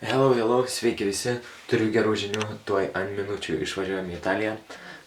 Hello, sveiki visi, turiu gerų žinių, tuoj ant minučių išvažiuojame į Italiją.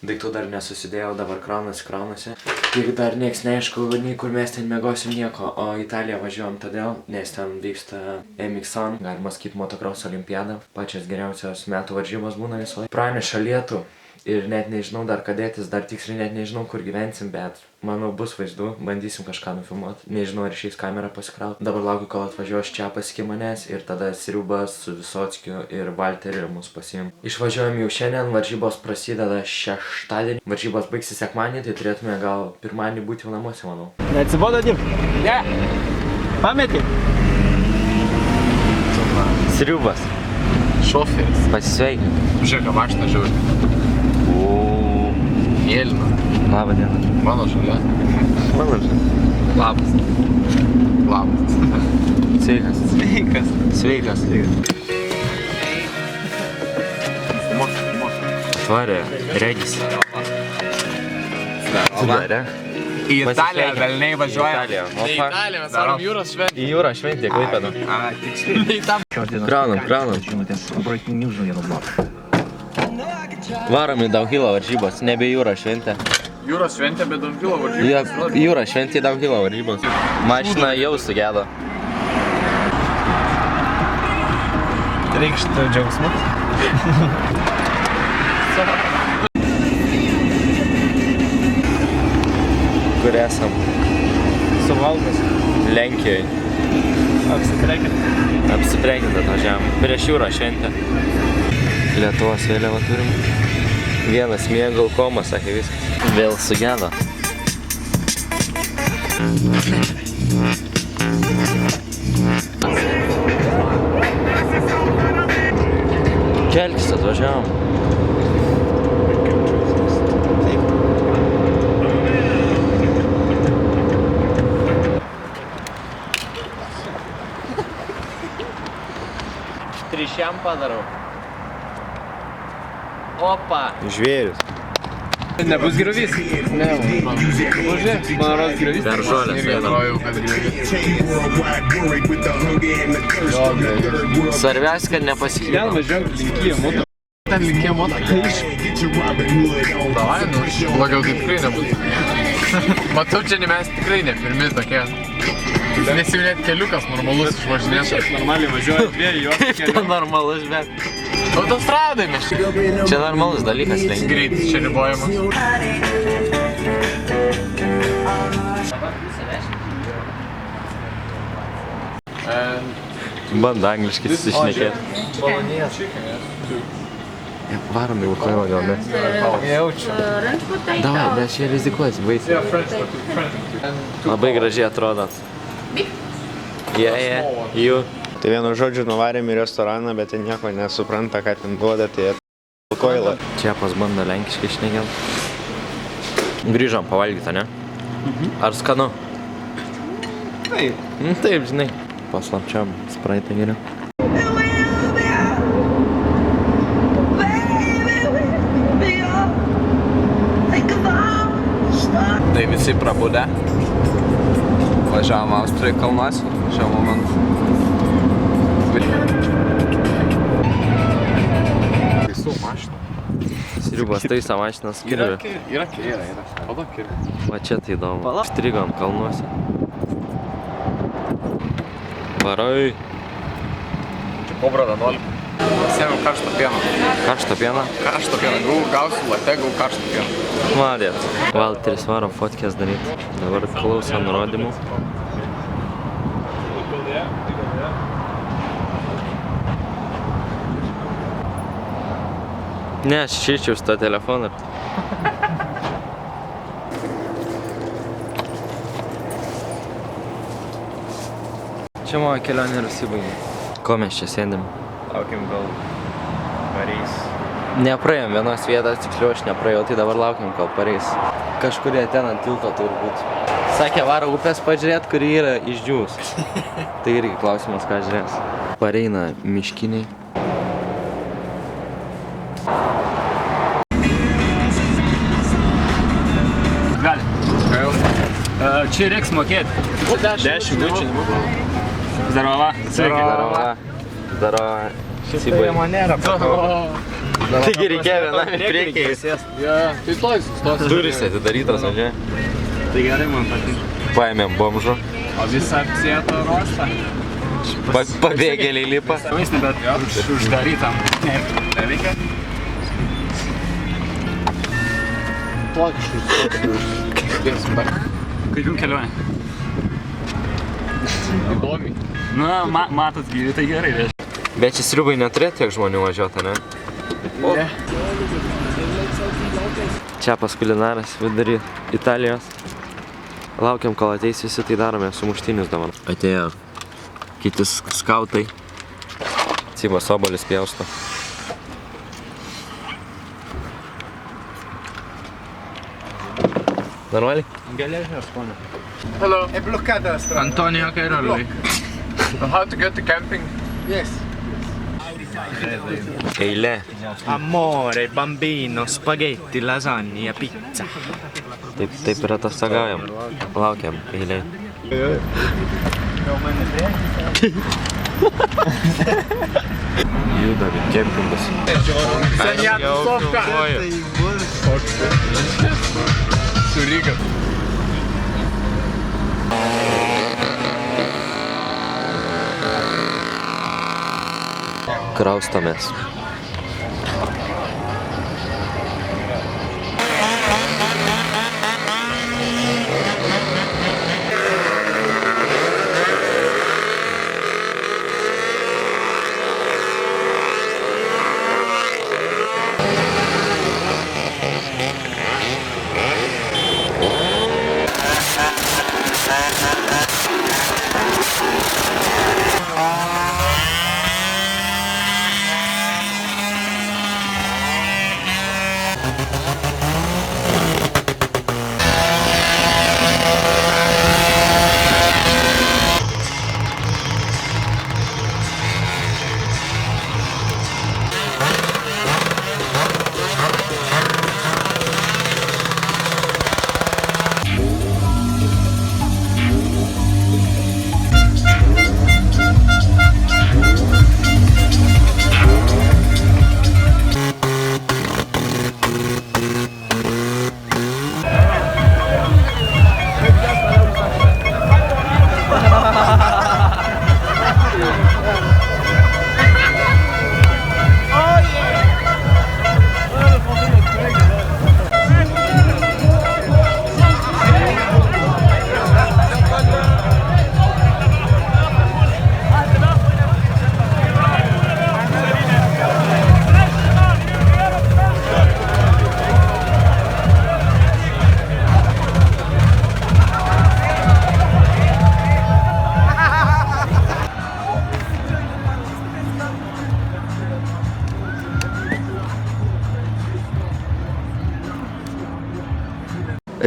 Daiktų dar nesusidėjau, dabar kraunasi. Ir dar nieks neaišku, nei kur mes ten miegosim nieko, o į Italiją važiuojam todėl, nes ten vyksta MX1, galima sakyti motocross olimpiada, pačios geriausios metų varžybos būna visą laiką. Praneša lietų ir net nežinau dar ką dėtis, dar tiksliai net nežinau kur gyvensim, bet manau bus vaizdų, bandysim kažką nufilmuoti. Nežinau ar išeis kamerą pasikraut. Dabar laukiu, kol atvažiuos čia pasiki manęs ir tada Sriubas su Visockiu ir Valteriu mus pasiim. Išvažiuojam jau šiandien, varžybos prasideda šeštadienį. Varžybos baigsis sekmadienį, tai turėtume gal pirmadienį būti jau namuose, manau. Neatsibodo dirbti? Ne. Pametė? Sriubas. Šoferis. Pasisveikink. Žiūrėk, ką mašiną žiūri. Mėlyna. Labą dieną. Mano žalia. Mano žalia. Labas. Labas. Sveikas. Sveikas. Tvarė, regis. Tvarė. Į Italiją velniai važiuoja. Į Italiją, mes varom jūros šventę. Į jūrą šventė, Klaipėda. Kraunam. Varom į Downhillo varžybos, nebe jūra šventė. Jūros šventė, bet Downhillo varžybos. Jūra šventė, Downhillo varžybos. Mašina jau sugedo. Reikštų džiaugsmus. Kur esam? Suvalgas. Lenkijoje. Apsiprekint atvažiavam. Prieš jūrą šventę. Lietuvos vėliavą turim. Vienas miego koma, sakė viskas. Vėl sugedo. Kelkis atvažiavam. Trišiam padarau. Opa! Žvėris. Nebus griovys? Ne, važiuok. Man rodos griovys. Per žolę sėdam. Svarbiausia, kad nepasiklypam. Ten važiuok linkėjo moto. Ten linkėjo moto. Davai, nu, blogiau tai tikrai nebus. Matau, čia mes tikrai ne pirmi tokie. Nes jau net keliukas normalus išvažinės. Normaliai važiuoja dviejų juos. Tai normalus, bet... Autostradai mes čia. Čia normalus dalykas lenkia. Greitis čia ribojamas. Bando angliškai susišnekėti. Varom į Lukoilą gal, ne? Jaučiu. Davai, nes čia rizikuosi, baisiai. Labai gražiai atrodot. Jų. Tai vienu žodžiu nuvarėm į restoraną, bet ten nieko nesupranta, ką ten duoda, tai Lukoilą. Čia pas bando lenkiškai šnekėt. Grįžom pavalgyti, ne? Ar skanu? Taip. Taip, žinai. Paslapčiam spraitą geriau. Tai visi prabudę. Važiavom Austrijai kalnuose šiuo momentu. Taisau mašiną. Sriubas taiso mašinas kirvi. Yra. Pala kirvi. Va čia tai įdomu. Štrigom kalnuose. Varai. Čia Kobra 11. Sėmiau karštą pieną. Karštą pieną? Karštą pieną. Gausiu latę, gau karštą pieną. Malėt. Valteris varo fotkės daryti. Dabar klausom nurodymų. Ne, aš išeičiau su to telefoną. Čia mano kelionė nusibaigė. Ko mes čia sėdėm? Laukiam gal pareis. Nepraėjom vienos vietos, tiksliau aš nepraėjau, tai dabar laukiam, kol pareis. Kažkurie ten ant tilto turbūt. Sakė, varo upės pažiūrėt, kuri yra išdžiūs. Tai irgi klausimas, ką žiūrės. Pareina miškiniai. Gali. Čia reiks mokėti. 10 bučių. Zdarova. Zdarova. daro cibai. nėra. Taigi reikėjo vienam į priekį. Tai toj sustos. Durys atidarytos, važiuoja. Tai gerai, man patinka. Paėmėm bomžų. O visą apsėto rostą. Pabėgėliai lipa. Vaistai, bet uždarytam. Neveikia? Kaip jums kelionė? Įdomiai. Na, matot gyvi, tai gerai. Bet čia sriubai neturėtų tiek žmonių važiuoti, ne? Čia pas kulinaras vidury Italijos. Laukiam, kol ateis visi, tai darome sumuštinius dabar. Atėjo kiti skautai. Cibas obuolis pjausto. Normaliai? Geležės, ponė. Hello. È bloccata la strada. Antonio Cairoli. How to get to camping? Yes. Eilė. Amore, bambino, spaghetti, lasagna, pizza. Taip ir atostogaujam. Laukiam eilė. Judam į kempingus. Seniai sofka. Suriga. Kraustomės.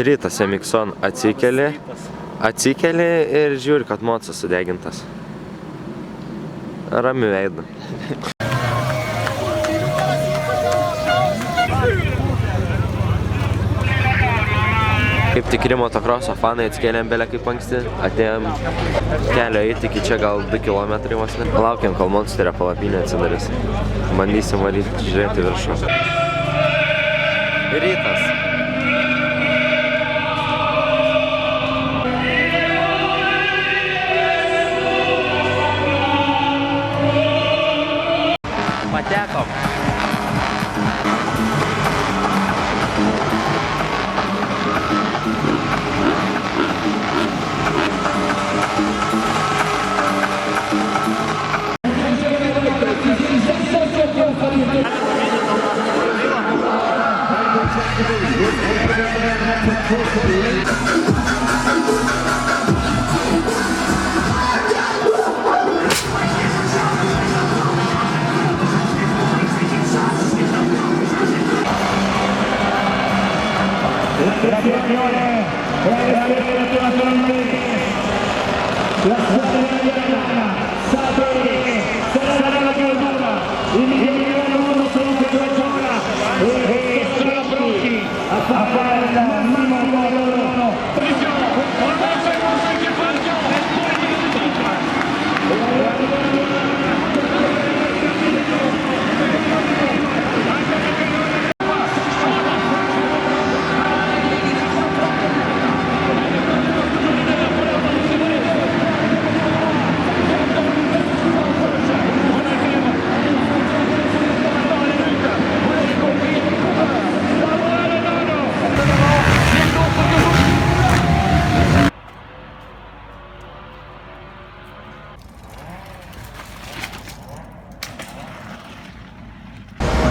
Rytas Emikson atsikeli ir žiūri, kad mocas sudegintas. Ramiu veidu. Kaip tikri motokroso fanai atsikėlėm belę kaip anksti, atėjom kelio eiti iki čia gal 2 kilometrai vos ne. Laukiam, kol Monsterio palapinė atsidarys. Bandysim varyti, žiūrėti viršų. Rytas. Patekom.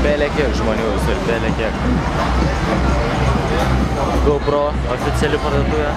Belė kiek žmonių visur, belė kiek. GoPro oficiali parduotuvė.